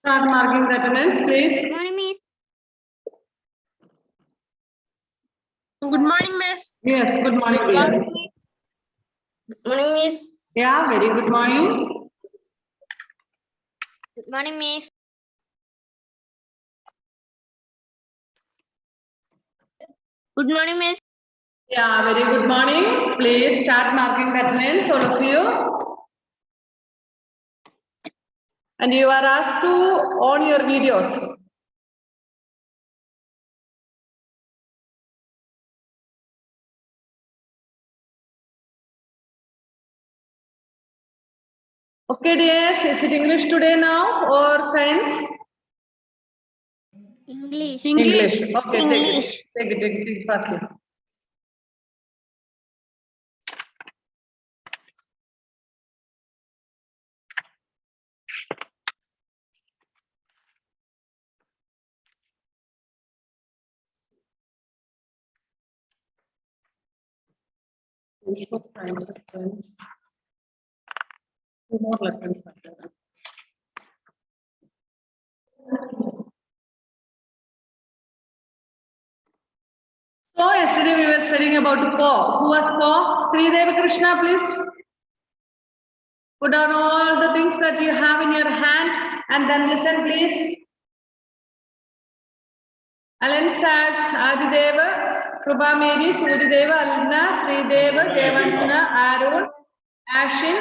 Start marking the attendance, please. Good morning, Miss. Good morning, Miss. Yes, good morning, dear. Good morning, Miss. Yeah, very good morning. Good morning, Miss. Good morning, Miss. Yeah, very good morning. Please start marking the attendance, all of you. And you are asked to on your videos. Okay, dears, is it English today now or science? English. English. Okay, English. take it firstly. Two more lessons. So yesterday we were studying about Po. Who was Po? Sri Deva Krishna, please. Put down all the things that you have in your hand and then listen, please. Alan Saj, Adideva, Prabha Mary, Sudideva, Alna, Srideva, Devanchana, Arun, Ashin,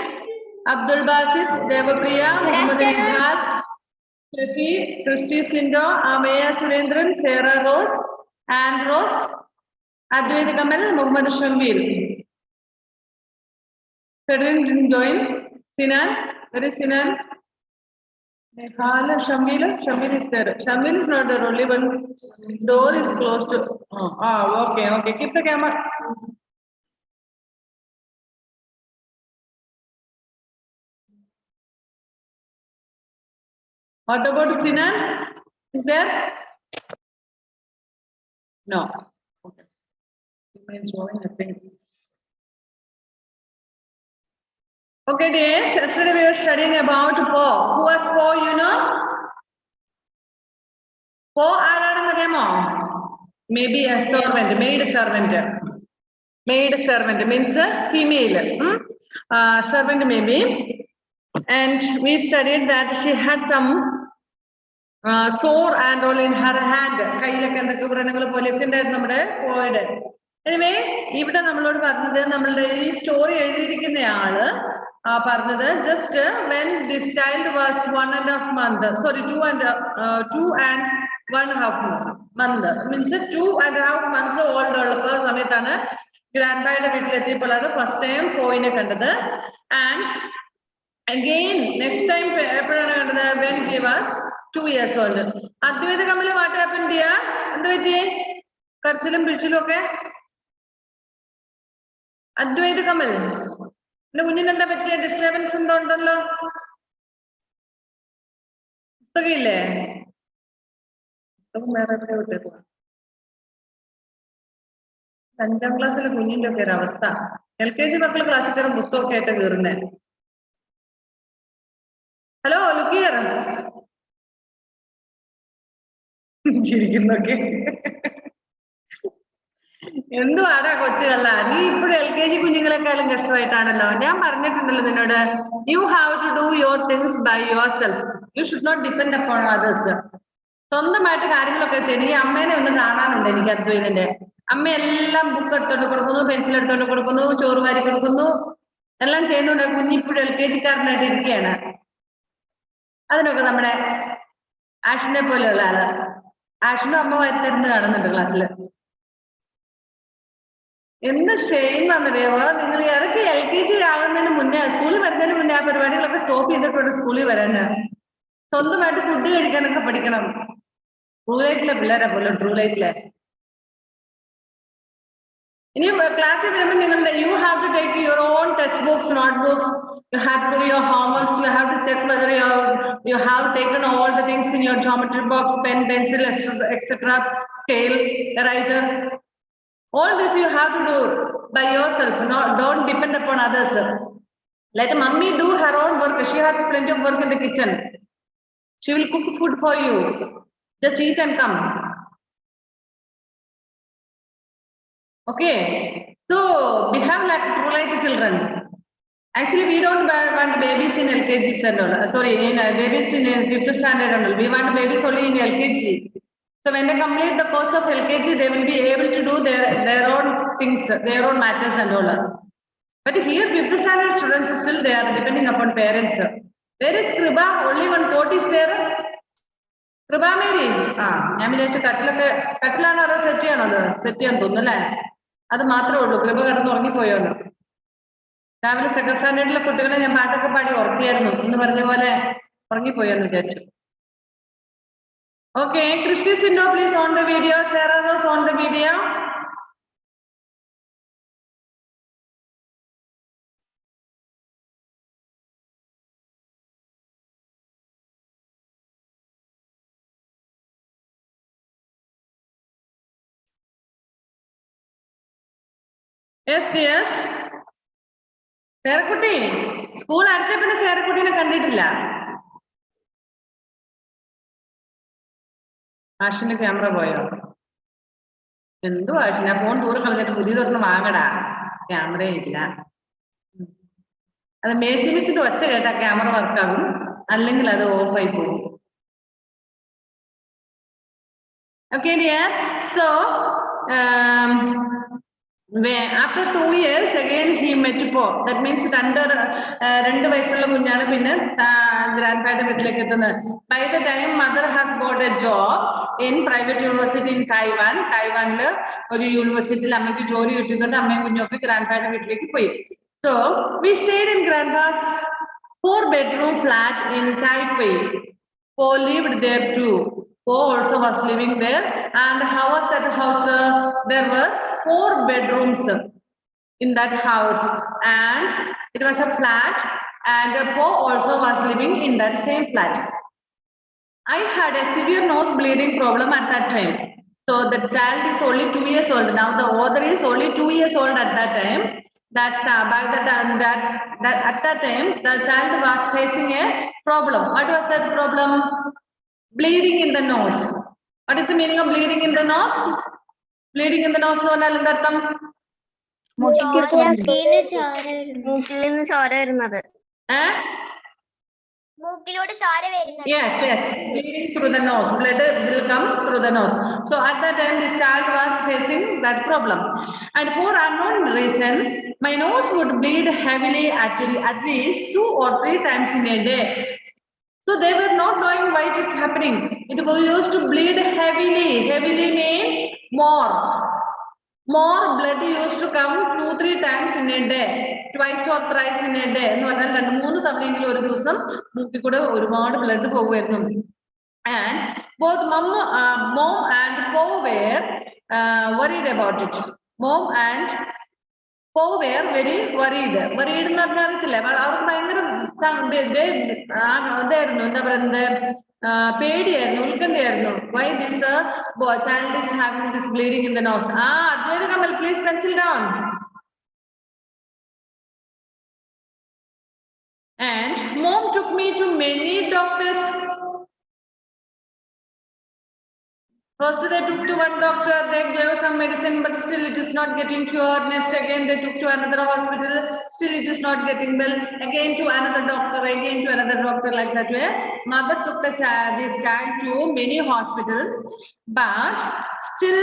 Abdul Basit, Devapriya, Muhammad Nidhar, Shafi, Christy Sindo, Ameya Surendran, Sarah Rose, Anne Rose, Advaita Kamal, Muhammad Shambil. Federin didn't join. Sinan, where is Sinan? Nehal, Shamil is there. Shamil is not there, only one door is closed. Okay. Keep the camera. What about Sinan? Is there? No. Okay. He may join, I think. Okay, dears. Yesterday we were studying about Po. Who was Po, you know? Po ആരാണെന്ന് അറിയാമോ? Maybe a servant, maid servant. Maid servant means female. Servant maybe. And we studied that she had some sore and all in her hand. കയ്യിലൊക്കെ എന്തൊക്കെ വ്രണങ്ങൾ പോലെയൊക്കെ ഉണ്ടായിരുന്നു നമ്മുടെ പോയുടെ. Anyway, ഇവിടെ നമ്മളോട് പറഞ്ഞത് നമ്മളുടെ ഈ സ്റ്റോറി എഴുതിയിരിക്കുന്നയാള് പറഞ്ഞത് just when this child was 1.5 months, sorry, 2.5 months, means 2.5 months old ഉള്ളപ്പോൾ സമയത്താണ് ഗ്രാൻഡ് ബൈയുടെ വീട്ടിലെത്തിയപ്പോഴാണ് ഫസ്റ്റ് ടൈം പോയിനെ കണ്ടത്. And again, next time എപ്പോഴാണ് കണ്ടത്? when he was 2 years old. Adwaita Kamal what happened dear? എന്ത് പറ്റി? കരച്ചിലും പിടിച്ചിലും ഒക്കെ? അദ്വൈത കമൽ എന്റെ കുഞ്ഞിന് എന്താ പറ്റിയ? ഡിസ്റ്റർബൻസ് എന്തോ ഉണ്ടല്ലോ. പുസ്തകയില്ലേ? പുസ്തകം വേറെ എവിടെ വിട്ടേക്കുക? 5ാം ക്ലാസ്സിലെ കുഞ്ഞിന്റെ ഒക്കെ ഒരു അവസ്ഥ. LKG മക്കൾ ക്ലാസ്സിൽ കയറും പുസ്തകമൊക്കെ ആയിട്ട് കയറുന്നേ. ഹലോ ലുക്കിയർ ചിരിക്കുന്നൊക്കെ എന്തുവാടാ കൊച്ചുകള്ള, നീ ഇപ്പോഴും LKG കുഞ്ഞുങ്ങളെക്കാളും കഷ്ടമായിട്ടാണല്ലോ. ഞാൻ പറഞ്ഞിട്ടുണ്ടല്ലോ നിന്നോട്, you have to do your things by yourself. You should not depend upon others. സ്വന്തമായിട്ട് കാര്യങ്ങളൊക്കെ ചെയ്യും. ഈ അമ്മേനെ ഒന്ന് കാണാനുണ്ട് എനിക്ക്. അദ്വൈതിന്റെ അമ്മ എല്ലാം ബുക്ക് എടുത്തോണ്ട് കൊടുക്കുന്നു, പെൻസിൽ എടുത്തോണ്ട് കൊടുക്കുന്നു, ചോറ് വാരി കൊടുക്കുന്നു, എല്ലാം ചെയ്യുന്നുണ്ട്. കുഞ്ഞിപ്പോഴും LKG കാരനായിട്ട് ഇരിക്കുകയാണ്. അതിനൊക്കെ നമ്മുടെ ആഷിനെ പോലെയുള്ള ആള്, ആഷിനും അമ്മ വരുത്തരുന്ന് കാണുന്നുണ്ട് ക്ലാസ്സിൽ. എന്ത് ഷെയിം വന്നറിയാമോ നിങ്ങൾ? ഇറക്കി LKG ആകുന്നതിന് മുന്നേ, സ്കൂളിൽ വരുന്നതിന് മുന്നേ ആ പരിപാടികളൊക്കെ സ്റ്റോപ്പ് ചെയ്തിട്ടുണ്ട് സ്കൂളിൽ വരാന്. സ്വന്തമായിട്ട് ഫുഡ് കഴിക്കാനൊക്കെ പഠിക്കണം. ട്രൂ ലൈറ്റിലെ പിള്ളേരാ പോലും, ട്രൂ ലൈറ്റിലെ. ഇനി ക്ലാസ്സിൽ വരുമ്പോൾ നിങ്ങളുടെ you have to take your own textbooks, notebooks. You have to do your homeworks. You have to check whether you have taken all the things in your geometry box, pen, pencil, etc., scale, eraser. All this you have to do by yourself. Don't depend upon others. Let mummy do her own work. She has plenty of work in the kitchen. She will cook food for you. Just eat and come. Okay. So we have like true children. Actually, we don't want babies in LKGs and all. Sorry, babies in 5th standard and all. We want babies only in LKG. So when they complete the course of LKG, they will be able to do their own things, their own matters and all. But here, 5th standard students still they are depending upon parents. Where is Kriba? Only one coat is there. Kriba Mary. ഞാൻ വിചാരിച്ചു കട്ടിലാണ് അതോ set ചെയ്യാൻ തോന്നുന്നു അല്ലേ? അത് മാത്രമേ ഉള്ളൂ. കൃപ കിടന്ന് ഉറങ്ങിപ്പോയോന്ന്. രാവിലെ 2nd സ്റ്റാൻഡേർഡിലെ കുട്ടികളെ ഞാൻ പാട്ടൊക്കെ പാടി ഉറക്കിയായിരുന്നു എന്ന് പറഞ്ഞ പോലെ ഉറങ്ങിപ്പോയെന്ന് വിചാരിച്ചു. Okay, Christy Sindo, please on the video. Sarah Rose on the video. Yes, yes. Sarakutti, school അടച്ചപ്പോൾ Sarakuttine കണ്ടിട്ടില്ല. ആഷിന്റെ ക്യാമറ പോയോ? എന്തോ ആഷിന ഫോൺ ദൂരെ കളഞ്ഞിട്ട് പുതിയതൊരെണ്ണം വാങ്ങടാ. ക്യാമറ ഇല്ല. അത് മേഴ്സി മിസ്സിന്റെ ഒച്ച കേട്ടാ ക്യാമറ വർക്കാകും, അല്ലെങ്കിൽ അത് ഓഫ് ആയി പോകും. Okay, dear. So, after 2 years again he met Paul. That means രണ്ട് വയസ്സുള്ള കുഞ്ഞാണ് പിന്നെ ഗ്രാൻഡ്പായുടെ വീട്ടിലേക്ക് എത്തുന്നത്. By the time mother has got a job in private university in Taiwan. Taiwanല് ഒരു യൂണിവേഴ്സിറ്റിയിൽ അമ്മയ്ക്ക് ജോലി കിട്ടുന്നുണ്ട്. അമ്മയും കുഞ്ഞൊക്കെ ഗ്രാൻഡ്പായുടെ വീട്ടിലേക്ക് പോയി. So we stayed in grandpa's 4-bedroom flat in Taipei. Paul lived there too. Paul also was living there. And how was that house? There were 4 bedrooms in that house, and it was a flat, and Paul also was living in that same flat. I had a severe nose bleeding problem at that time. So the child is only 2 years old. Now the author is only 2 years old at that time. That by the time that at that time the child was facing a problem. What was that problem? Bleeding in the nose. What is the meaning of bleeding in the nose? Bleeding in the nose എന്ന് പറഞ്ഞാൽ എന്താർത്ഥം? മൂക്കിൽ നിന്ന് ചോര വരുന്നത്. Yes, yes. Bleeding through the nose. Blood will come through the nose. So at that time, this child was facing that problem. And for unknown reason, my nose would bleed heavily at least 2 or 3 times in a day. So they were not knowing why it is happening. It was used to bleed heavily. Heavily means more. More blood used to come 2-3 times in a day. Twice or thrice in a day. എന്ന് പറഞ്ഞാൽ 2-3 തവണയെങ്കിലും ഒരു ദിവസം മൂക്കിൽ കൂടെ ഒരുപാട് blood പോകുമായിരുന്നു. And both mom and Paul were worried about it. Mom and Paul were very worried. Worried എന്ന് പറഞ്ഞാൽ അറിയത്തില്ല. അവർക്ക് ഭയങ്കര ഇതായിരുന്നു, എന്താ പറയുന്നത്, പേടിയായിരുന്നു, ഉത്കണ്ഠയായിരുന്നു. Why this child is having this bleeding in the nose? Advaita Kamal, please pencil down. And mom took me to many doctors. First they took to one doctor, they gave some medicine, but still it is not getting cured. Next again they took to another hospital, still it is not getting well. Again to another doctor, again to another doctor, like that way. Mother took this child to many hospitals, but still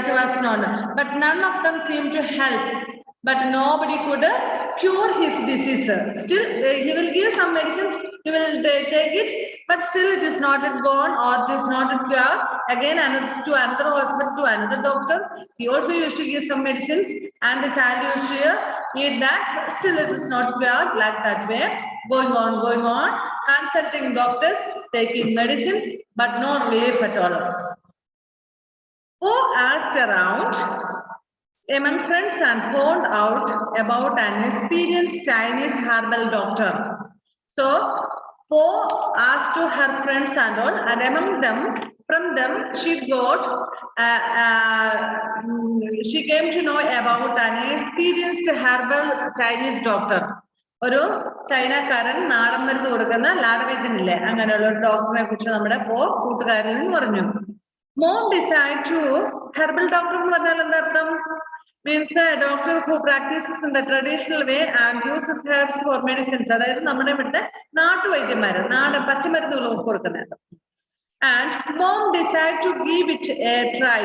it was not. But none of them seemed to help. But nobody could cure his disease. Still he will give some medicines, he will take it, but still it is not gone or it is not cured. Again to another hospital, to another doctor. He also used to give some medicines and the child used to eat that. Still it is not cured, like that way. Going on, consulting doctors, taking medicines, but no relief at all. Who asked around among friends and found out about an experienced Chinese herbal doctor. So Po asked to her friends and all, and from them she came to know about an experienced herbal Chinese doctor. ഒരു ചൈനക്കാരൻ നാടൻ മരുന്ന് കൊടുക്കുന്ന ലാടവൈദ്യനില്ലേ, അങ്ങനെയുള്ള ഒരു ഡോക്ടറിനെ കുറിച്ച് നമ്മുടെ കൂട്ടുകാരിൽ നിന്ന് പറഞ്ഞു. Mom decided to herbal doctor എന്ന് പറഞ്ഞാൽ എന്താ അർത്ഥം? Means a doctor who practices in the traditional way and uses herbs for medicines. അതായത് നമ്മുടെ ഇവിടുത്തെ നാട്ടുവൈദ്യന്മാര് പച്ചമരുന്നുകൾ കൊടുക്കുന്നത്. And mom decided to give it a try.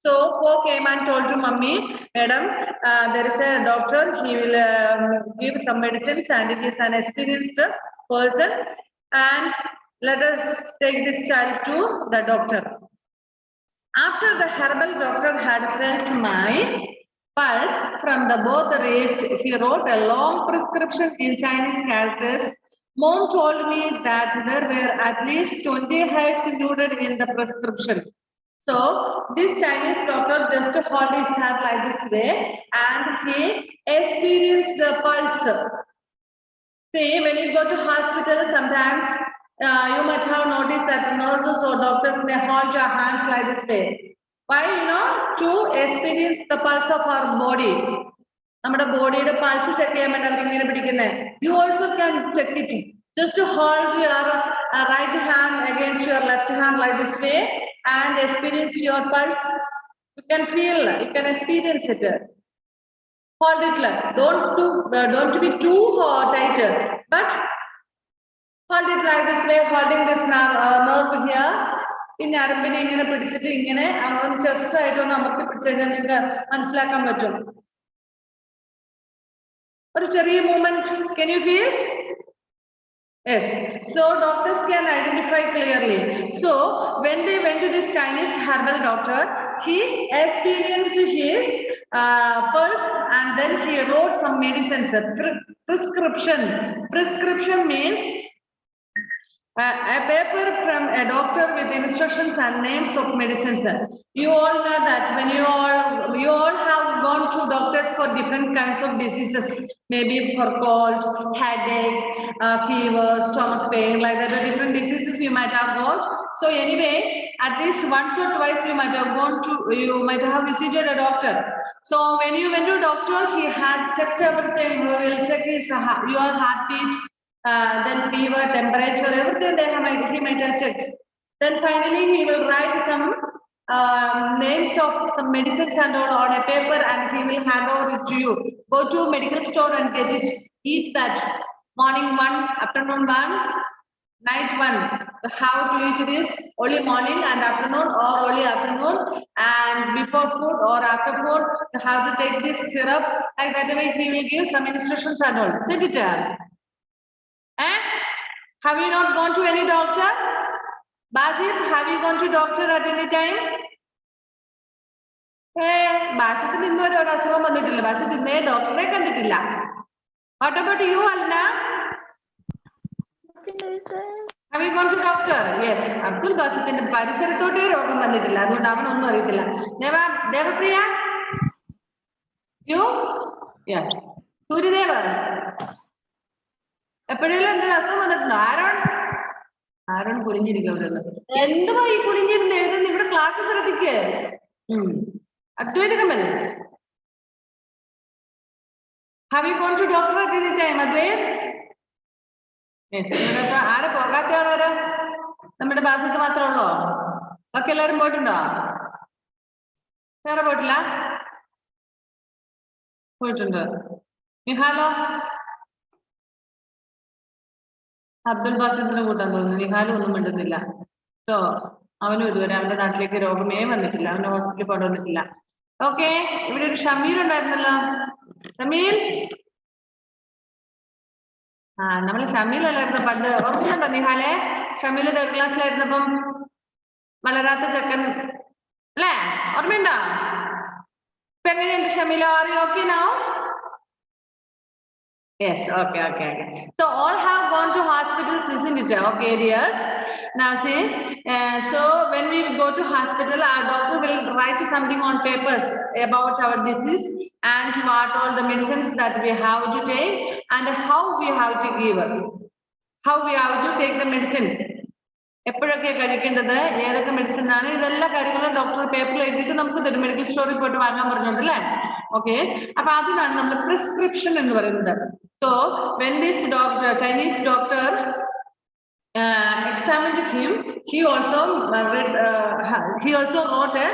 So Po came and told to mummy, madam, there is a doctor, he will give some medicines and he is an experienced person, and let us take this child to the doctor. After the herbal doctor had felt my pulse from the both wrist, he wrote a long prescription in Chinese characters. Mom told me that there were at least 20 herbs included in the prescription. So this Chinese doctor just hold his hand like this way and he experienced the pulse. See, when you go to hospital, sometimes you might have noticed that nurses or doctors may hold your hands like this way. Why? To experience the pulse of our body. നമ്മുടെ ബോഡിയുടെ pulse check ചെയ്യാൻ വേണ്ടി അവർ ഇങ്ങനെ പിടിക്കുന്നത്. You also can check it. Just to hold your right hand against your left hand like this way and experience your pulse. You can feel, you can experience it. Hold it like, don't be too tight, but hold it like this way, holding this nerve here. ഈ ഞരമ്പിനെ ഇങ്ങനെ പിടിച്ചിട്ട് ഇങ്ങനെ chest ആയിട്ട് ഒന്ന് അമർത്തി പിടിച്ചു കഴിഞ്ഞാൽ നിങ്ങൾക്ക് മനസ്സിലാക്കാൻ പറ്റും. ഒരു ചെറിയ movement, can you feel? Yes. So doctors can identify clearly. So when they went to this Chinese herbal doctor, he experienced his pulse and then he wrote some medicines. Prescription. Prescription means a paper from a doctor with instructions and names of medicines. You all know that when you all have gone to doctors for different kinds of diseases, maybe for cold, headache, fever, stomach pain, like that, different diseases you might have got. So anyway, at least once or twice you might have visited a doctor. So when you went to a doctor, he had checked everything. He will check your heartbeat, then fever, temperature, everything he might have checked. Then finally he will write some names of some medicines and all on a paper and he will hand over it to you. Go to medical store and get it. Eat that. Morning one, afternoon one, night one. How to eat this? Only morning and afternoon, or only afternoon and before food or after food. How to take this syrup. Like that way he will give some instructions and all. Sit it down. Have you not gone to any doctor? Basit, have you gone to doctor at any time? Basitinu innore oru asugam vannittilla. Basit inne doctor ne kandittilla. What about you, Alna? Have you gone to doctor? Yes. Abdul Basitinte പരിസരത്തോട്ടേ രോഗം വന്നിട്ടില്ല, അതുകൊണ്ട് അവനൊന്നും അറിയത്തില്ല. Devapriya? You? Yes. Suryadeva? എപ്പോഴെങ്കിലും എന്തൊരു അസുഖം വന്നിട്ടുണ്ടോ? Aaron കുനിഞ്ഞിരിക്കും. എന്തുവാ ഈ കുനിഞ്ഞിരുന്ന് എഴുതുന്നത്? ഇവിടെ class ശ്രദ്ധിക്ക്. അദ്വൈതകമൻ, have you gone to doctor at any time? Advait? Yes. ആരെ പോകാത്ത ആളാരോ? നമ്മുടെ ബാസത്ത് മാത്രമേ ഉള്ളോ? ബാക്കി എല്ലാവരും പോയിട്ടുണ്ടോ? വേറെ പോയിട്ടില്ല? പോയിട്ടുണ്ട്. നിഹാലോ? അബ്ദുൽ ബാസിത്തിന് കൂട്ടാൻ തോന്നുന്നു. നിഹാലും ഒന്നും മിണ്ടുന്നില്ല. സോ അവനും ഇതുവരെ അവന്റെ നാട്ടിലേക്ക് രോഗമേ വന്നിട്ടില്ല, അവന് ഹോസ്പിറ്റലിൽ കൊണ്ടുവന്നിട്ടില്ല. ഓക്കെ, ഇവിടെ ഒരു ഷമീൽ ഉണ്ടായിരുന്നല്ലോ. ഷമീൽ, നമ്മള് ഷമീലല്ലായിരുന്നു പണ്ട്, ഓർക്കുന്നുണ്ടോ നിഹാലെ? ഷമീൽ 3rd ക്ലാസ്സിലായിരുന്നപ്പം വളരാത്ത ചെക്കൻ അല്ലേ, ഓർമ്മയുണ്ടോ? ഇപ്പൊ എങ്ങനെയുണ്ട് Shameela? Are you okay now? Yes, okay. So all have gone to hospitals, isn't it? Okay, dears. Now see, so when we go to hospital, our doctor will write something on papers about our disease and what all the medicines that we have to take and how we have to give, how we have to take the medicine. എപ്പോഴൊക്കെ കഴിക്കേണ്ടത്, ഏതൊക്കെ medicine ആണ്, ഇതെല്ലാ കാര്യങ്ങളും doctor പേപ്പറിൽ എഴുതിയിട്ട് നമുക്ക് തരും. മെഡിക്കൽ സ്റ്റോറിൽ പോയിട്ട് വാങ്ങാൻ പറഞ്ഞിട്ടുണ്ട് അല്ലേ? ഓക്കെ, അപ്പൊ അതിനാണ് നമ്മൾ പ്രിസ്ക്രിപ്ഷൻ എന്ന് പറയുന്നത്. So when this doctor, Chinese doctor, examined him, he also wrote a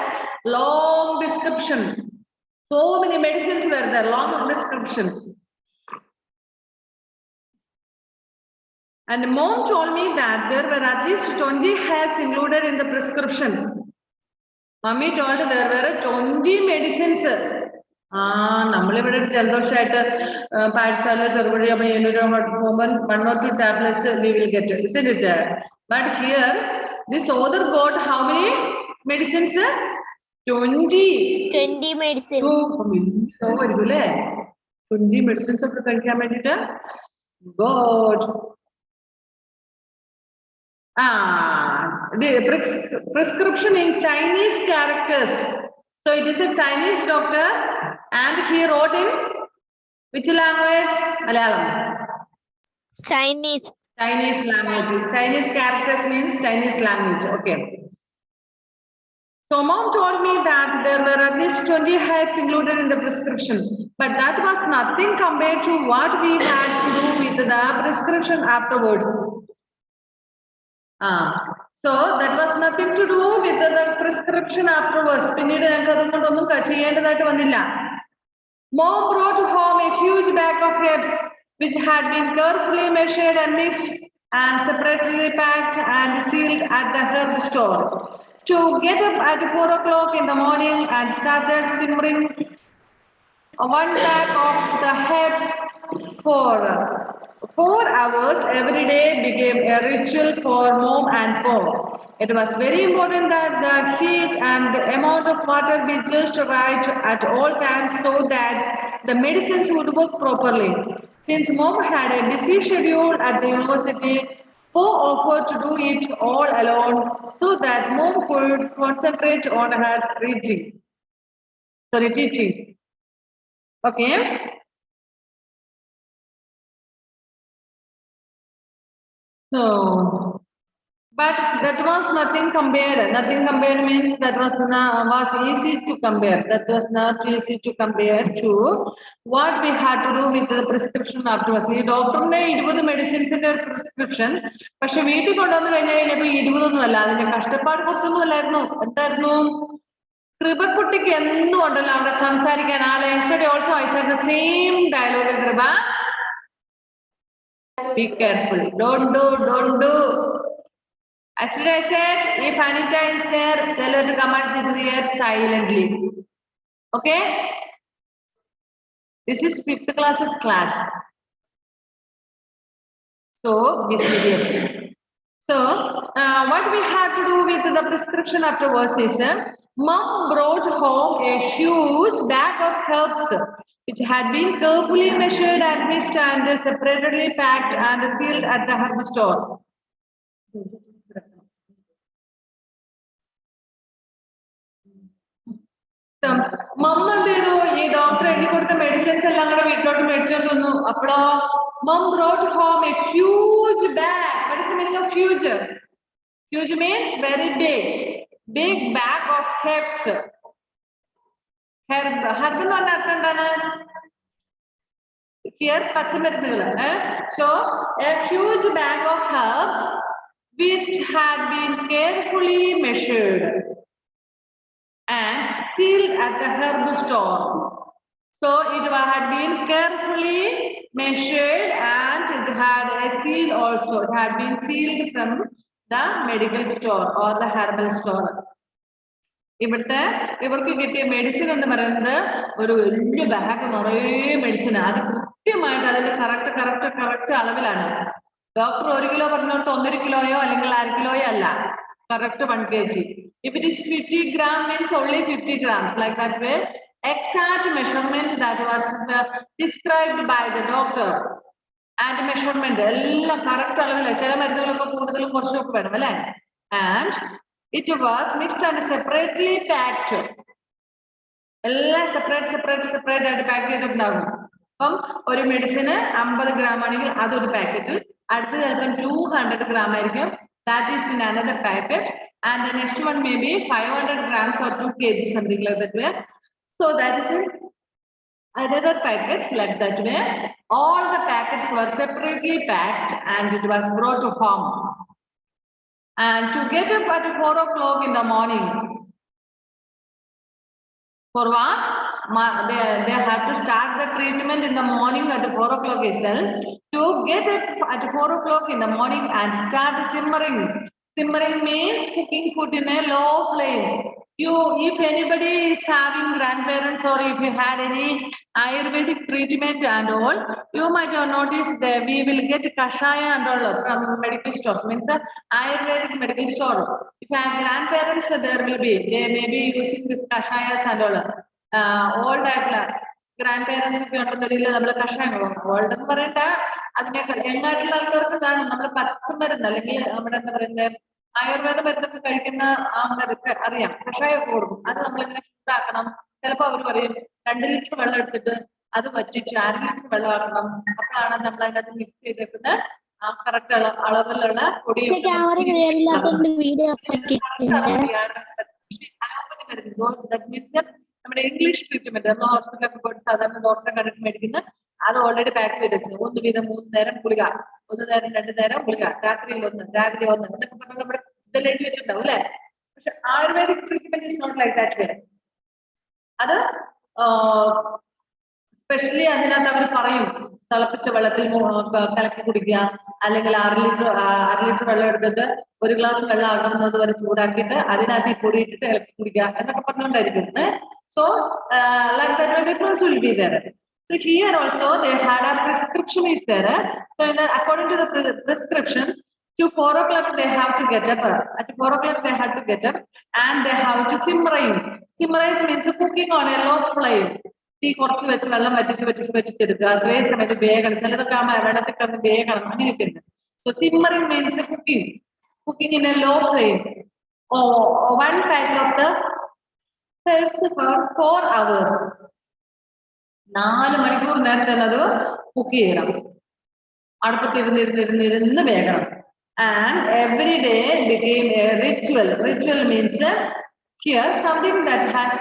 long description. So many medicines were there, long description. And mom told me that there were at least 20 herbs included in the prescription. Mommy told there were 20 medicines. നമ്മളിവിടെ ജലദോഷമായിട്ട് പാഴ്ചാല ചെറുപടി one or two tablets we will get, isn't it? But here this author got how many medicines? 20 medicines. 20 medicines ഒക്കെ കഴിക്കാൻ വേണ്ടിട്ട് God. The prescription in Chinese characters. So it is a Chinese doctor and he wrote in which language? Malayalam. Chinese. Chinese language. Chinese characters means Chinese language. Okay. So mom told me that there were at least 20 herbs included in the prescription, but that was nothing compared to what we had to do with the prescription afterwards. So that was nothing to do with the prescription afterwards. Mom brought home a huge bag of herbs which had been carefully measured and mixed and separately packed and sealed at the herb store. To get up at 4 o'clock in the morning and started simmering one bag of the herbs for 4 hours every day became a ritual for mom and Pop. It was very important that the heat and the amount of water be just right at all times so that the medicines would work properly. Since mom had a busy schedule at the university, Pop offered to do it all alone so that mom could concentrate on her teaching. Okay. So, but that was nothing compared. Nothing compared means that was easy to compare. That was not easy to compare to what we had to do with the prescription afterwards. The doctor ne 20 medicines in their prescription. പക്ഷെ വീട്ടിൽ കൊണ്ടുവന്ന് കഴിഞ്ഞപ്പോൾ 20 ഒന്നും അല്ല. അതിന്റെ കഷ്ടപ്പാട് കുറച്ചൊന്നും അല്ലായിരുന്നു. എന്തായിരുന്നു? കൃപക്കുട്ടിക്ക് എന്നും ഉണ്ടല്ലോ അവിടെ സംസാരിക്കാൻ ആളെ. Yesterday also I said the same dialogue, Kriba. Be careful. Don't do. Yesterday I said, if Anita is there, tell her to come and sit here silently. Okay? This is 5th class's class. So, be serious. So, what we had to do with the prescription afterwards is, mom brought home a huge bag of herbs which had been carefully measured and mixed and separately packed and sealed at the herb store. Mom ഈ doctor എഴുതി കൊടുത്ത medicines എല്ലാം കൂടെ വീട്ടിലോട്ട് മേടിച്ചോണ്ട് വന്നു. അപ്പോഴോ mom brought home a huge bag. What is the meaning of huge? Huge means very big. Big bag of herbs. Herb എന്ന് പറഞ്ഞാൽ അർത്ഥം എന്താണ്? Here പച്ചമരുന്നുകൾ. So a huge bag of herbs which had been carefully measured and sealed at the herb store. So it had been carefully measured and it had a seal also. It had been sealed from the medical store or the herbal store. ഇവർക്ക് കിട്ടിയ medicine എന്ന് പറയുന്നത് ഒരു വലിയ bag നിറയെ medicine. അത് കൃത്യമായിട്ട് അതിന്റെ കറക്റ്റ് അളവിലാണ്. ഡോക്ടർ 1 കിലോ പറഞ്ഞിട്ട് 1.5 കിലോയോ അല്ലെങ്കിൽ 1/2 കിലോയോ അല്ല. Correct 1 kg. If it is 50 gram means only 50 grams, like that way. Exact measurement that was described by the doctor. And measurement, all correct alavilla. Chela marunalokku kooduthalum korchokku vedam alle. And it was mixed and separately packed. All separate ആയിട്ട് pack ചെയ്തിട്ടുണ്ടാകും. അപ്പം ഒരു medicine 50 gram ആണെങ്കിൽ അതൊരു പാക്കറ്റിൽ, അടുത്തത് ചിലപ്പം 200 gram ആയിരിക്കും. That is in another packet, and the next one may be 500 grams or 2 kg, something like that way. So that is another packet like that way. All the packets were separately packed and it was brought to home. And to get up at 4 o'clock in the morning, for what? They had to start the treatment in the morning at 4 o'clock itself. To get up at 4 o'clock in the morning and start simmering. Simmering means cooking food in a low flame. If anybody is having grandparents or if you had any Ayurvedic treatment and all, you might have noticed that we will get kashaya and all from medical stores. Means Ayurvedic medical store. If you have grandparents, there will be. They may be using this kashayas and all. Old grandparents ഒക്കെ ഉണ്ടെന്നറിയില്ല നമ്മള് കഷായം old എന്ന് പറയണ്ട അതിനേക്കാൾ യങ്ങായിട്ടുള്ള ആൾക്കാർക്ക് കാണും നമ്മള് പച്ചമരുന്ന് അല്ലെങ്കിൽ നമ്മുടെ എന്താ പറയുന്നത് ആയുർവേദ മരുന്നൊക്കെ കഴിക്കുന്ന ആൾക്കാർക്ക് അറിയാം കഷായമൊക്കെ കൊടുക്കും അത് നമ്മളിങ്ങനെ ചൂടാക്കണം ചിലപ്പോ അവർ പറയും 2 ലിറ്റർ വെള്ളം എടുത്തിട്ട് അത് വറ്റിച്ച് 1/2 ലിറ്റർ വെള്ളം ആക്കണം അപ്പോഴാണ് നമ്മൾ അതിനകത്ത് മിക്സ് ചെയ്തേക്കുന്ന കറക്റ്റ് അളവിലുള്ള പൊടി നമ്മുടെ ഇംഗ്ലീഷ് ട്രീറ്റ്മെന്റ് നമ്മൾ ഹോസ്പിറ്റലൊക്കെ പോയിട്ട് സാധാരണ ഡോക്ടറെ കണ്ടിട്ട് മേടിക്കുന്ന അത് ഓൾറെഡി പാക്ക് ചെയ്ത് വെച്ചു 1 വീതം 3 നേരം ഗുളിക 1 നേരം 2 നേരം ഗുളിക രാത്രിയിൽ 1 രാവിലെ 1 എന്നൊക്കെ പറഞ്ഞാൽ നമ്മുടെ ഇതെല്ലാം എഴുതി വെച്ചിട്ടുണ്ടാവും അല്ലെ പക്ഷെ Ayurvedic treatment is not like that way അത് സ്പെഷ്യലി അതിനകത്ത് അവർ പറയും തിളപ്പിച്ച വെള്ളത്തിൽ കലക്കി കുടിക്കുക അല്ലെങ്കിൽ 6 ലിറ്റർ വെള്ളം എടുത്തിട്ട് 1 ഗ്ലാസ് വെള്ളം ആകുന്നത് വരെ ചൂടാക്കിയിട്ട് അതിനകത്ത് ഈ പൊടി ഇട്ടിട്ട് ഇളക്കി കുടിക്കുക എന്നൊക്കെ പറഞ്ഞുകൊണ്ടായിരിക്കും so like that difference will be there. So here also they had a prescription is there. So according to the prescription to 4 o'clock they have to get up. At 4 o'clock they had to get up and they have to simmering. Simmering means cooking on a low flame. തീ കുറച്ച് വെച്ച് വെള്ളം വെച്ചിട്ടെടുക്കുക അത്രയും സമയത്ത് വേഗം ചിലതൊക്കെ വെള്ളത്തിൽ കിടന്ന് വേഗം അങ്ങനെയൊക്കെ ഉണ്ട് so simmering means cooking in a low flame one type of the helps for 4 hours 4 മണിക്കൂർ നേരത്തെ അത് കുക്ക് ചെയ്യണം അടുപ്പത്തിരുന്ന് വേഗണം and every day became a ritual means here something that has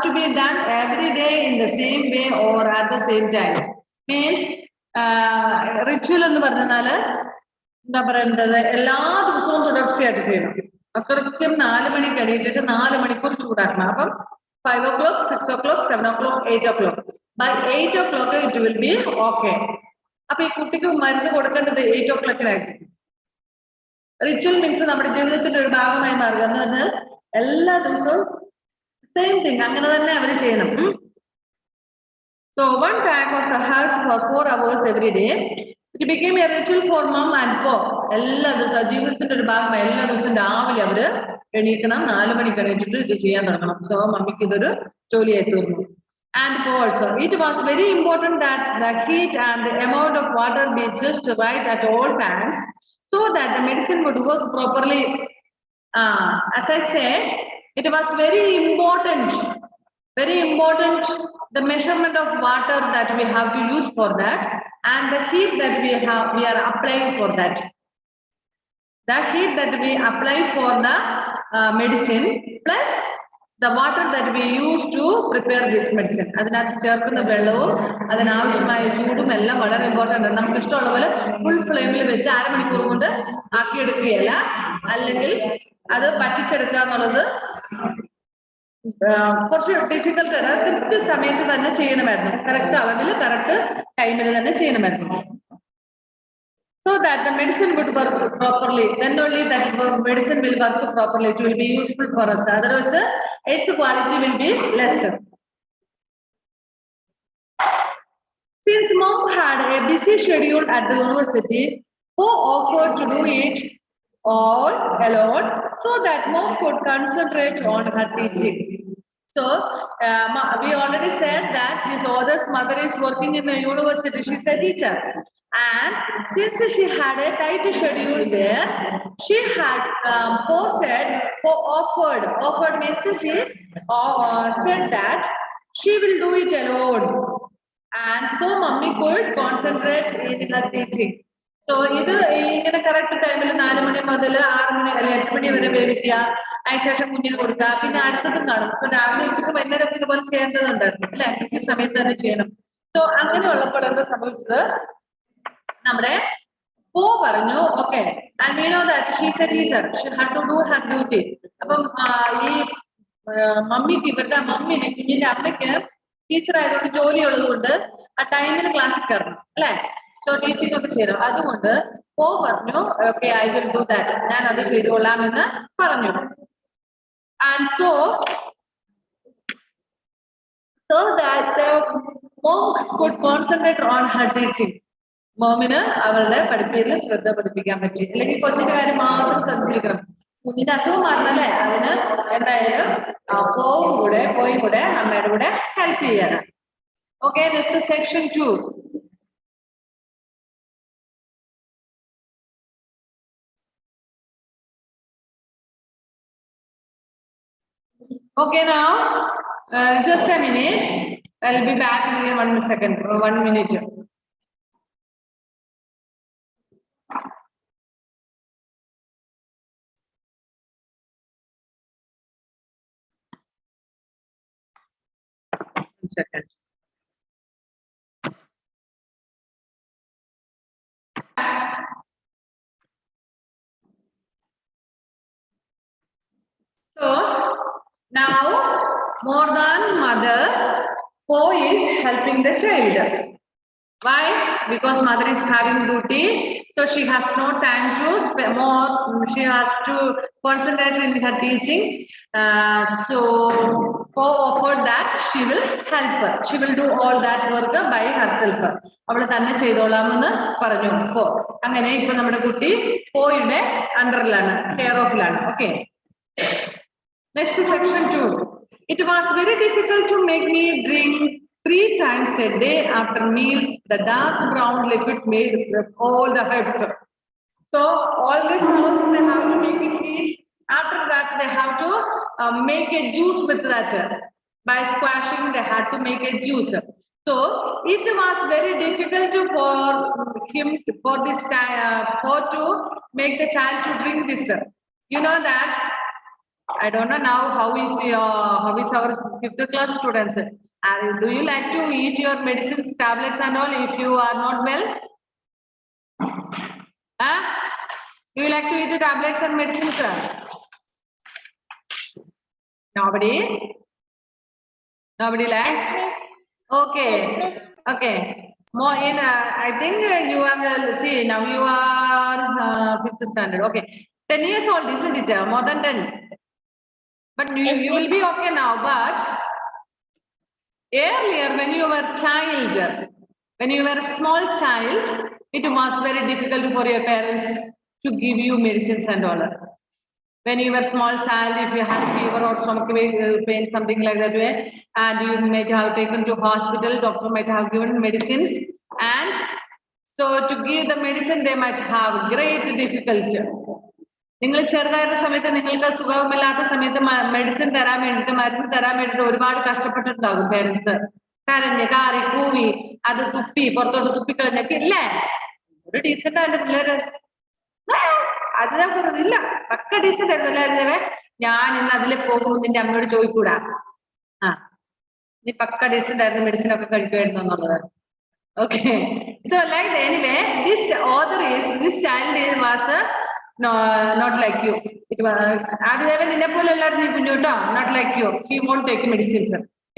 to be done every day in the same way or at the same time means ritual എന്ന് പറഞ്ഞാൽ എന്താ പറയേണ്ടത് എല്ലാ ദിവസവും തുടർച്ചയായിട്ട് ചെയ്യണം കൃത്യം 4 മണിക്ക് എണീറ്റിട്ട് 4 മണിക്കൂർ ചൂടാക്കണം അപ്പം 5 o'clock 6 o'clock 7 o'clock 8 o'clock by 8 o'clock it will be okay അപ്പൊ ഈ കുട്ടിക്ക് മരുന്ന് കൊടുക്കേണ്ടത് 8 o'clock-നായിരിക്കും റിച്വൽ മീൻസ് നമ്മുടെ ജീവിതത്തിന്റെ ഒരു ഭാഗമായി മാറുക എന്ന് പറഞ്ഞാൽ എല്ലാ ദിവസവും സെയിം തിങ് അങ്ങനെ തന്നെ അവർ ചെയ്യണം so one pack of the herbs for 4 hours every day it became a ritual for mom and pop എല്ലാ ദിവസവും ജീവിതത്തിന്റെ ഒരു ഭാഗമായി എല്ലാ ദിവസവും രാവിലെ അവര് എണീക്കണം 4 മണിക്ക് എണീറ്റിട്ട് ഇത് ചെയ്യാൻ തുടങ്ങണം സോ മമ്മിക്ക് ഇതൊരു ജോലിയായി തീർന്നു and also it was very important that the heat and the amount of water be just right at all times so that the medicine would work properly as I said it was very important the measurement of water that we have to use for that and the heat that we are applying for that the heat that we apply for the medicine plus the water that we use to prepare this medicine അതിനകത്ത് ചേർക്കുന്ന വെള്ളവും അതിനാവശ്യമായ ചൂടും എല്ലാം വളരെ important ആണ് നമുക്ക് ഇഷ്ടമുള്ള പോലെ ഫുൾ ഫ്ലെയിമിൽ വെച്ച് 1/2 മണിക്കൂർ കൊണ്ട് ആക്കിയെടുക്കുകയല്ല അല്ലെങ്കിൽ അത് പറ്റിച്ചെടുക്കുക എന്നുള്ളത് കുറച്ച് ഡിഫിക്കൽട്ട് ആണ് കൃത്യസമയത്ത് തന്നെ ചെയ്യണമായിരുന്നു കറക്റ്റ് അളവിൽ കറക്റ്റ് ടൈമിൽ തന്നെ ചെയ്യണമായിരുന്നു so that the medicine would work properly then only that medicine will work properly it will be useful for us otherwise its quality will be less since mom had a busy schedule at the university who offered to do it all alone so that mom could concentrate on her teaching so we already said that this author's mother is working in the university she's a teacher and since she had a tight schedule there she had offered means she said that she will do it alone and so mommy could concentrate in her teaching so ഇത് ഇങ്ങനെ correct ടൈമിൽ 4 മണി മുതൽ 6 മണി വരെ 8 മണി വരെ വേവിക്കുക അതിനുശേഷം കുഞ്ഞിന് കൊടുക്കുക, പിന്നെ അടുത്തതും കാണും. ഇപ്പൊ രാവിലെ ഉച്ചക്ക് വൈകുന്നേരം ഇതുപോലെ ചെയ്യേണ്ടതുണ്ടായിരുന്നു അല്ലെ, ഈ സമയത്ത് തന്നെ ചെയ്യണം. സോ അങ്ങനെ ഉള്ളപ്പോൾ എന്താ സംഭവിച്ചത്, നമ്മുടെ പോ പറഞ്ഞു okay, and we know that she is a teacher, she had to do her duty. അപ്പം ഈ മമ്മിക്ക്, ഇവരുടെ മമ്മിന്, കുഞ്ഞിന്റെ അമ്മയ്ക്ക് ടീച്ചർ ആയതുകൊണ്ട് ജോലിയുള്ളത് കൊണ്ട് ആ ടൈമിന് ക്ലാസ്സിൽ കയറണം അല്ലെ. സോ ടീച്ചിങ് ഒക്കെ ചെയ്തു. അതുകൊണ്ട് പോ പറഞ്ഞു okay I will do that, ഞാൻ അത് ചെയ്തുകൊള്ളാം എന്ന് പറഞ്ഞു. And so that the mom could concentrate on her teaching. മോമിന് അവളുടെ പഠിപ്പിൽ ശ്രദ്ധ പതിപ്പിക്കാൻ പറ്റി. അല്ലെങ്കിൽ കൊച്ചിന്റെ കാര്യം മാത്രം ശ്രദ്ധിച്ചിരിക്കണം. കുഞ്ഞിന്റെ അസുഖം മാറണല്ലേ, അതിന് എന്തായാലും പോയും കൂടെ അമ്മയുടെ കൂടെ ഹെൽപ്പ് ചെയ്യണം. Okay, next section 2. Okay, now just a minute. I'll be back in 1 second, 1 minute. Second. So now more than mother, Po is helping the child. Why? Because mother is having duty, so she has no time to spend more. She has to concentrate in her teaching. So Po offered that she will help her. She will do all that work by herself. അവൾ തന്നെ ചെയ്തോളാമെന്ന് പറഞ്ഞു Po. അങ്ങനെ ഇപ്പൊ നമ്മുടെ കുട്ടി പോയുടെ അണ്ടറിലാണ്, care ഓഫിലാണ്. Okay, next section 2. It was very difficult to make me drink 3 times a day after meal the dark brown liquid made with all the herbs. So all these herbs they have to make it heat. After that they have to make a juice with that. By squashing they had to make a juice. So it was very difficult for him, for this to make the child to drink this. You know that. I don't know now how is our 5th class students. Do you like to eat your medicines, tablets and all if you are not well? Do you like to eat the tablets and medicines? Nobody likes? Yes, miss. Okay. Yes, miss. Okay. More in I think you are see now you are 5th standard. Okay, 10 years old, isn't it? More than 10. But you will be okay now. But earlier, when you were child, when you were a small child, it was very difficult for your parents to give you medicines and all. When you were a small child, if you had fever or stomach pain, something like that way, and you might have taken to hospital, doctor might have given medicines, and so to give the medicine, they might have great difficulty. നിങ്ങൾ ചെറുതായിരുന്ന സമയത്ത് നിങ്ങൾക്ക് സുഖമില്ലാത്ത സമയത്ത് medicine തരാൻ വേണ്ടിയിട്ട്, മരുന്ന് തരാൻ വേണ്ടിയിട്ട് ഒരുപാട് കഷ്ടപ്പെട്ടിട്ടുണ്ടാകും പേരൻസ്. കരഞ്ഞ് കാറി കൂവി അത് തുപ്പി പുറത്തോട്ട് തുപ്പിക്കളഞ്ഞൊക്കെ ഇല്ലേ. ഒരു ഡീസന്റ് ആയിട്ട് പിള്ളേര് അത് ഇല്ല, പക്ക ഡീസന്റ് ആയിരുന്നല്ലേ അതിനെ. ഞാൻ ഇന്ന് അതിൽ പോകും, നിന്റെ അമ്മയോട് ചോദിക്കൂടാ, നീ പക്ക ഡീസന്റ് ആയിരുന്നു, മെഡിസിൻ ഒക്കെ കഴിക്കുമായിരുന്നു എന്നുള്ളത്. Okay, so like anyway this other is this child was no, not like you. It was not like you. He won't take medicines.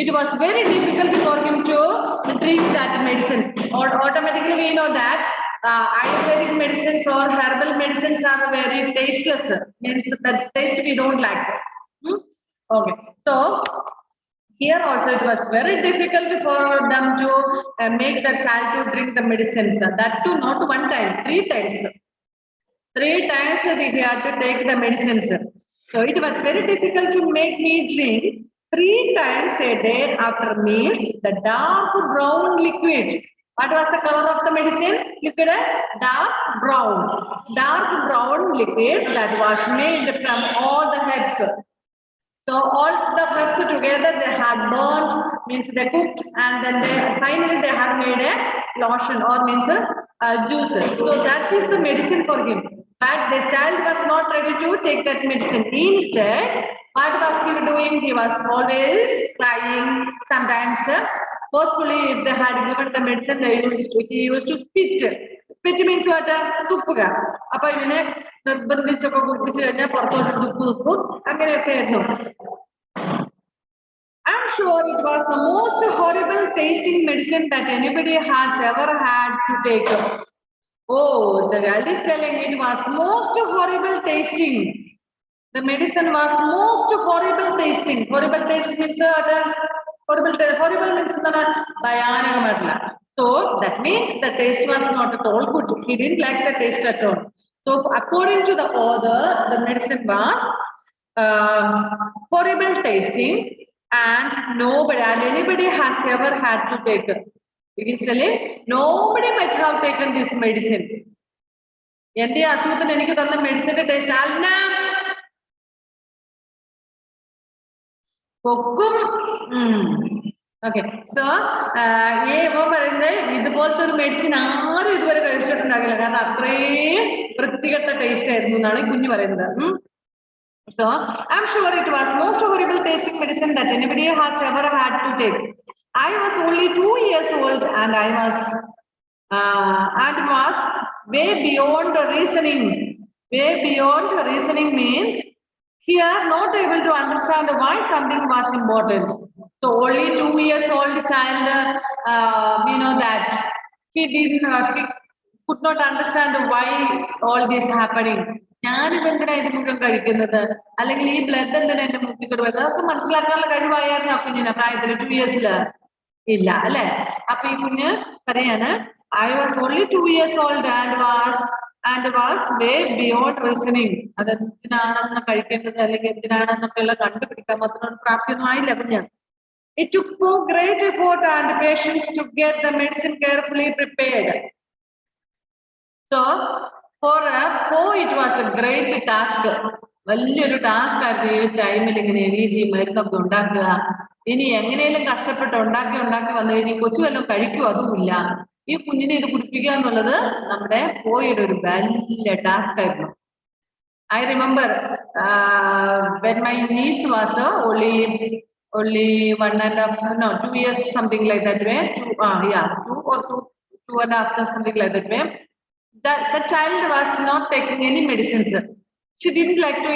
It was very difficult for him to drink that medicine. Or automatically we know that Ayurvedic medicines or herbal medicines are very tasteless. Means the taste we don't like. Okay, so here also it was very difficult for them to make the child to drink the medicines. That too not one time, 3 times. 3 times he had to take the medicines. So it was very difficult to make me drink 3 times a day after meals the dark brown liquid. What was the color of the medicine? Liquid dark brown. Dark brown liquid that was made from all the herbs. So all the herbs together they had burnt, means they cooked, and then finally they had made a lotion or means a juice. So that is the medicine for him. But the child was not ready to take that medicine. Instead, what was he doing? He was always crying. Sometimes, forcefully, if they had given the medicine, he used to spit. Spit means what? Tuppuga. Appa idine nirbandhichokku kuppichu kazhinja purathotu tuppu anganeyokke irunnu. I'm sure it was the most horrible tasting medicine that anybody has ever had to take. Oh, the child is telling it was most horrible tasting. The medicine was most horrible tasting. Horrible taste means horrible means bhayanakamatla. So that means the taste was not at all good. He didn't like the taste at all. So according to the author, the medicine was horrible tasting, and anybody has ever had to take it. It is telling nobody might have taken this medicine. Endi asudhan enikku thanna medicine taste alna kokkum. Okay, so ye evo parayunde idupolte oru medicine aaru iduvare കഴിച്ചിട്ടുണ്ടാകില്ല കാരണം അത്രയും വൃത്തികെട്ട taste ആയിരുന്നു എന്നാണ് കുഞ്ഞു പറയുന്നത്. So I'm sure it was most horrible tasting medicine that anybody has ever had to take. I was only 2 years old and I was way beyond reasoning. Way beyond reasoning means here not able to understand why something was important. So only 2 years old child, we know that he could not understand why all this happening. ഞാനിതെന്തിനാ ഇത് മുഴുവൻ കഴിക്കുന്നത്, അല്ലെങ്കിൽ ഈ blood എന്തിനാ എന്റെ മുക്കിൽ വരുന്നത്, അതൊക്കെ മനസ്സിലാക്കാനുള്ള കഴിവായിരുന്നു ആ കുഞ്ഞിന് പ്രായത്തിൽ 2 years ഇല്ല അല്ലെ. അപ്പൊ ഈ കുഞ്ഞ് പറയാണ് I was only 2 years old and was way beyond reasoning. അത് എന്തിനാണെന്ന് കഴിക്കേണ്ടത് അല്ലെങ്കിൽ എന്തിനാണെന്നൊക്കെയുള്ള കണ്ടുപിടിക്കാൻ മാത്രം പ്രാപ്തിയൊന്നും ആയില്ല കുഞ്ഞ്. It took great effort and patience to get the medicine carefully prepared. So for it was a great task. വലിയൊരു ടാസ്ക് ആയിരുന്നു ഈ ടൈമിൽ ഇങ്ങനെ എണീറ്റ് മരുന്നൊക്കെ ഉണ്ടാക്കുക. ഇനി എങ്ങനെയും കഷ്ടപ്പെട്ട് ഉണ്ടാക്കി വന്നു കഴിഞ്ഞാൽ കൊച്ചു വല്ലതും കഴിക്കുമോ അതുമില്ല. ഈ കുഞ്ഞിനെ ഇത് കുടിപ്പിക്കുക എന്നുള്ളത് നമ്മുടെ പോയുടെ ഒരു വലിയ ടാസ്ക് ആയിരുന്നു. I remember when my niece was only 2 years, something like that way. 2.5 something like that way. The child was not taking any medicines. She didn't like to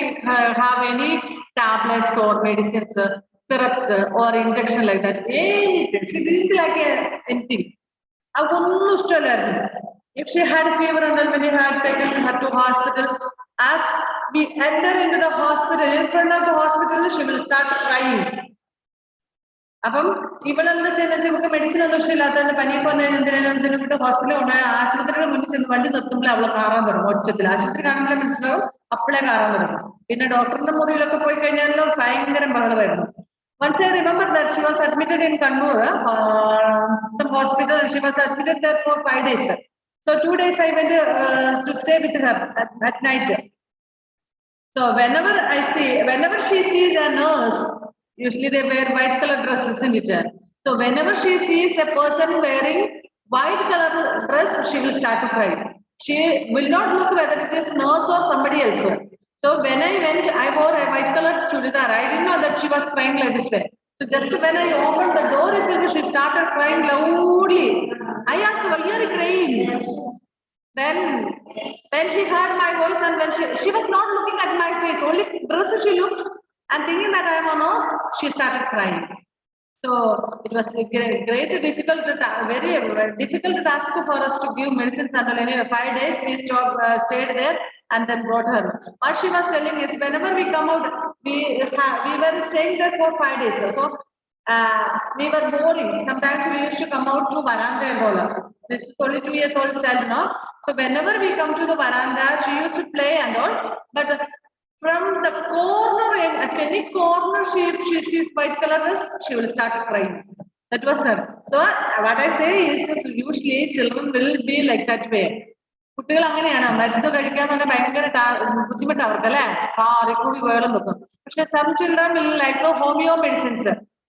have any tablets or medicines, syrups or injection like that. Anything. She didn't like anything. If she had a fever and then when we had taken her to hospital, as we enter into the hospital, in front of the hospital, she will start crying. അപ്പം ഇവളെന്താ ചെയ്യുന്ന ഇവർക്ക് medicine ഒന്നും ഇഷ്ടമില്ലാത്തതുകൊണ്ട് പനിയൊക്കെ വന്നതിന് ഹോസ്പിറ്റലിൽ ഉണ്ടായ ആശുപത്രിയുടെ മുന്നിൽ ചെന്ന് വണ്ടി നിർത്തുമ്പോൾ അവള് കാറാൻ തുടങ്ങും ഒച്ചത്തിൽ. ആശുപത്രി കാണുമ്പോഴേ മനസ്സിലാവും, അപ്പോഴേ കാറാൻ തുടങ്ങും. പിന്നെ ഡോക്ടറിന്റെ മുറിയിലൊക്കെ പോയി കഴിഞ്ഞാലും ഭയങ്കര ബഹളമായിരുന്നു. Once I remember that she was admitted in Kannur, some hospital, and she was admitted there for 5 days. So 2 days I went to stay with her at night. So whenever she sees a nurse, usually they wear white color dress, isn't it? So whenever she sees a person wearing white color dress, she will start to cry. She will not look whether it is nurse or somebody else. So when I went, I wore a white color chudidar. I didn't know that she was crying like this way. So just when I opened the door, she started crying loudly. I asked, why are you crying? Then she heard my voice, and when she was not looking at my face, only dress she looked, and thinking that I am a nurse, she started crying. So it was very difficult task for us to give medicines until anyway 5 days we stayed there and then brought her. What she was telling is whenever we come out, we were staying there for 5 days. So we were boring. Sometimes we used to come out to veranda and all. This is only 2 years old child now. So whenever we come to the veranda, she used to play and all. But from the corner, at any corner, she sees white color dress, she will start crying. That was her. So what I say is usually children will be like that way. കുട്ടികൾ അങ്ങനെയാണ്, മരുന്ന് കഴിക്കാൻ തന്നെ ഭയങ്കര ബുദ്ധിമുട്ട് അവർക്ക് അല്ലെ, കാറിക്കൂവി വേളം വെക്കും. പക്ഷെ some children will like the homeo medicines.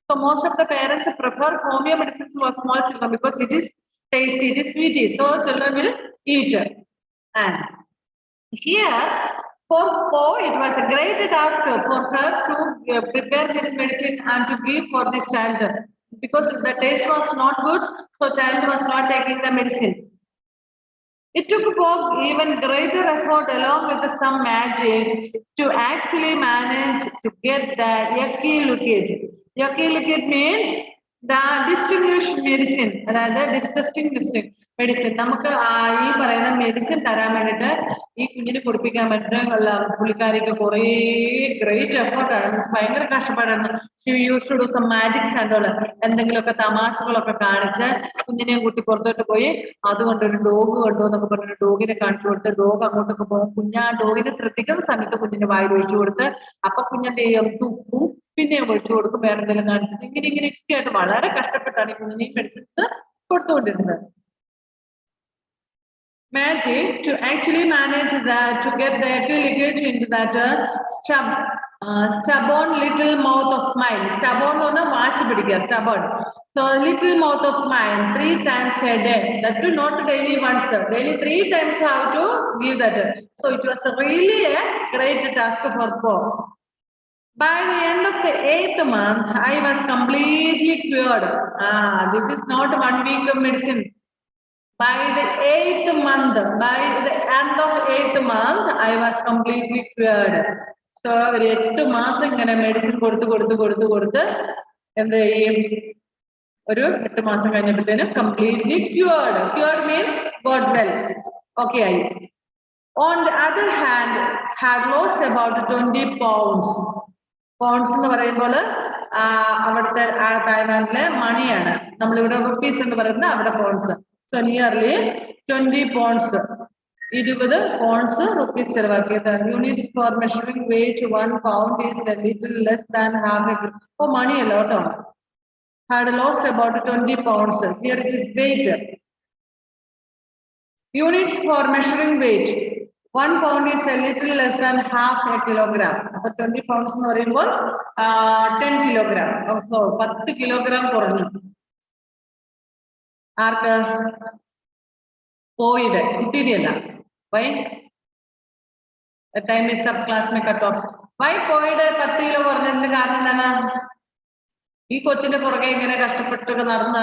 So most of the parents prefer homeo medicines for small children because it is tasty, it is sweet. So children will eat. And Here, for Po, it was a great task for her to prepare this medicine and to give for this child because the taste was not good, so child was not taking the medicine. It took Po even greater effort along with some magic to actually manage to get the yucky liquid. Yucky liquid means the distinguished medicine, അതായത് disgusting medicine. നമുക്ക് ഈ പറയുന്ന medicine തരാൻ വേണ്ടിട്ട് ഈ കുഞ്ഞിനെ കുടിപ്പിക്കാൻ വേണ്ടിട്ട് പുള്ളിക്കാരിക്ക് കുറേ ഗ്രേറ്റ് എഫേർട്ടാണ്, ഭയങ്കര കഷ്ടപ്പാടാണ്. She use to do some magics and all. എന്തെങ്കിലുമൊക്കെ തമാശകളൊക്കെ കാണിച്ച് കുഞ്ഞിനെയും കൂട്ടി പുറത്തോട്ട് പോയി അതുകൊണ്ടൊരു ഡോഗ് കണ്ടു എന്നൊക്കെ പറഞ്ഞൊരു ഡോഗിനെ കാണിച്ചു കൊടുത്ത് ഡോഗ് അങ്ങോട്ടൊക്കെ പോകും. കുഞ്ഞ് ആ ഡോഗിനെ ശ്രദ്ധിക്കുന്ന സമയത്ത് കുഞ്ഞിന്റെ വായിൽ ഒഴിച്ചു കൊടുത്ത് അപ്പൊ കുഞ്ഞിന്റെ തുപ്പും പിന്നെയും ഒഴിച്ചു കൊടുക്കും, വേറെ എന്തെങ്കിലും കാണിച്ചിട്ട് ഇങ്ങനെയൊക്കെ ആയിട്ട് വളരെ കഷ്ടപ്പെട്ടാണ് ഈ കുഞ്ഞിനെ medicines കൊടുത്തുകൊണ്ടിരുന്നത്. Magic to actually manage that, to get the liquid into that stubborn little mouth of mine. Stubborn on a wash pidiya, stubborn. So little mouth of mine 3 times a day. That too not daily once, daily 3 times how to give that. So it was really a great task for Po. By the end of the 8th month, I was completely cured. This is not 1 week of medicine. By the 8th month, by the end of 8th month, I was completely cured. So, 8 മാസം ഇങ്ങനെ medicine കൊടുത്ത് എന്ത് ചെയ്യും? ഒരു 8 മാസം കഴിഞ്ഞപ്പോഴത്തേനും completely cured. Cured means got well. Okay ആയി. On the other hand, had lost about 20 pounds. Pounds എന്ന് പറയുമ്പോൾ അവിടുത്തെ തായ്വാനിലെ മണിയാണ്. നമ്മളിവിടെ റുപ്പീസ് എന്ന് പറയുന്നത് അവിടെ pounds. So nearly 20 pounds, 20 pounds rupees ചെലവാക്കിയത്. Units for measuring weight 1 pound is a little less than half a kilo. Oh, money a lot. Had lost about 20 pounds. Here it is weight. Units for measuring weight 1 pound is a little less than half a kilogram. So 20 pounds എന്ന് പറയുമ്പോൾ 10 kilogram. So 10 kilogram കുറഞ്ഞു. ആർക്ക്? പോയിടെ കിട്ടിയല്ല. Why time is up, class may cut off. Why പോയിടെ 10 kilo കുറഞ്ഞതിന്റെ കാരണം എന്താണ്? ഈ കൊച്ചിന്റെ പുറകെ ഇങ്ങനെ കഷ്ടപ്പെട്ടൊക്കെ നടന്ന്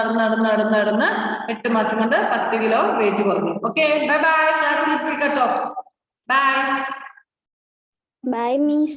8 മാസം കൊണ്ട് 10 കിലോ വെയിറ്റ് കുറഞ്ഞു. Okay, bye bye. Class cut off. Bye Bye, Miss.